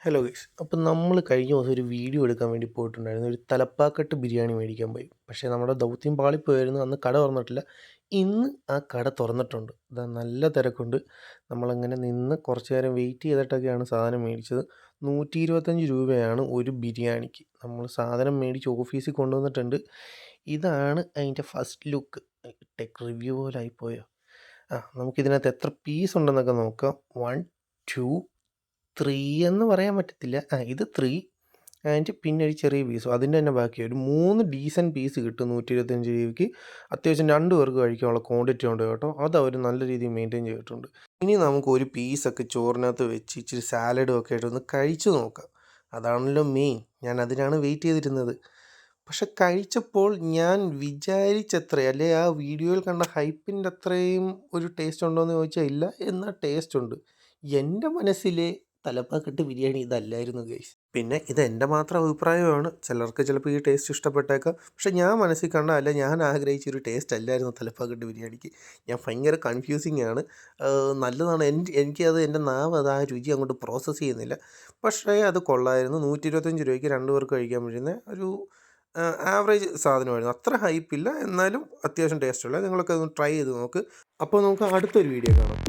Hello guys. അപ്പം നമ്മൾ കഴിഞ്ഞ ദിവസം ഒരു വീഡിയോ എടുക്കാൻ വേണ്ടി പോയിട്ടുണ്ടായിരുന്നു. ഒരു തലപ്പാക്കട്ട് ബിരിയാണി മേടിക്കാൻ പോയി. പക്ഷേ നമ്മുടെ ദൗത്യം പാളിപ്പോയായിരുന്നു. അന്ന് കട തുറന്നിട്ടില്ല. ഇന്ന് ആ കട തുറന്നിട്ടുണ്ട്. നല്ല തിരക്കുണ്ട്. നമ്മളങ്ങനെ നിന്ന് കുറച്ച് നേരം വെയിറ്റ് ചെയ്തിട്ടൊക്കെയാണ് സാധനം മേടിച്ചത്. 125 രൂപയാണ് ഒരു ബിരിയാണിക്ക്. നമ്മൾ സാധനം മേടിച്ച് ഓഫീസിൽ കൊണ്ടുവന്നിട്ടുണ്ട്. ഇതാണ് അതിൻ്റെ ഫസ്റ്റ് ലുക്ക്. ടെക് റിവ്യൂ പോലെ ആയിപ്പോയോ. നമുക്കിതിനകത്ത് എത്ര പീസ് ഉണ്ടെന്നൊക്കെ നോക്കാം. 1, 2, 3 എന്ന് പറയാൻ പറ്റത്തില്ല. ഇത് 3 ആൻഡ് പിന്നെ ഒരു ചെറിയ പീസും. അതിൻ്റെ തന്നെ ബാക്കി ഒരു 3 ഡീസൻറ്റ് പീസ് കിട്ടും 125 രൂപയ്ക്ക്. അത്യാവശ്യം 2 പേർക്ക് കഴിക്കാനുള്ള ക്വാണ്ടിറ്റി ഉണ്ട് കേട്ടോ. അത് അവർ നല്ല രീതിയിൽ മെയിൻറ്റെയിൻ ചെയ്തിട്ടുണ്ട്. ഇനി നമുക്ക് ഒരു പീസൊക്കെ ചോറിനകത്ത് വെച്ച് ഇച്ചിരി സാലഡും ഒക്കെ ആയിട്ടൊന്ന് കഴിച്ചു നോക്കാം. അതാണല്ലോ മെയിൻ. ഞാൻ അതിനാണ് വെയിറ്റ് ചെയ്തിരുന്നത്. പക്ഷെ കഴിച്ചപ്പോൾ ഞാൻ വിചാരിച്ചത്ര അല്ലെ ആ വീഡിയോയിൽ കണ്ട ഹൈപ്പിൻ്റെ അത്രയും ഒരു ടേസ്റ്റ് ഉണ്ടോ എന്ന് ചോദിച്ചാൽ ഇല്ല. എന്നാൽ ടേസ്റ്റ് ഉണ്ട്. എൻ്റെ മനസ്സിലെ തലപ്പാക്കട്ട് ബിരിയാണി ഇതല്ലായിരുന്നു ഗൈസ്. പിന്നെ ഇത് എൻ്റെ മാത്രം അഭിപ്രായമാണ്. ചിലർക്ക് ചിലപ്പോൾ ഈ ടേസ്റ്റ് ഇഷ്ടപ്പെട്ടേക്കാം. പക്ഷെ ഞാൻ മനസ്സിൽ കണ്ട അല്ല, ഞാൻ ആഗ്രഹിച്ച ഒരു ടേസ്റ്റ് അല്ലായിരുന്നു തലപ്പാക്കട്ട് ബിരിയാണിക്ക്. ഞാൻ ഭയങ്കര കൺഫ്യൂസിങ് ആണ്. നല്ലതാണ്. എനിക്കത് എൻ്റെ നാവ് അത് ആ രുചി അങ്ങോട്ട് പ്രോസസ്സ് ചെയ്യുന്നില്ല. പക്ഷേ അത് കൊള്ളായിരുന്നു. 125 രൂപയ്ക്ക് 2 പേർക്ക് കഴിക്കാൻ പറ്റുന്ന ഒരു ആവറേജ് സാധനമായിരുന്നു. അത്ര ഹൈപ്പില്ല, എന്നാലും അത്യാവശ്യം ടേസ്റ്റുള്ള. നിങ്ങളൊക്കെ ഒന്ന് ട്രൈ ചെയ്ത് നോക്ക്. അപ്പോൾ നമുക്ക് അടുത്തൊരു വീഡിയോ കാണാം.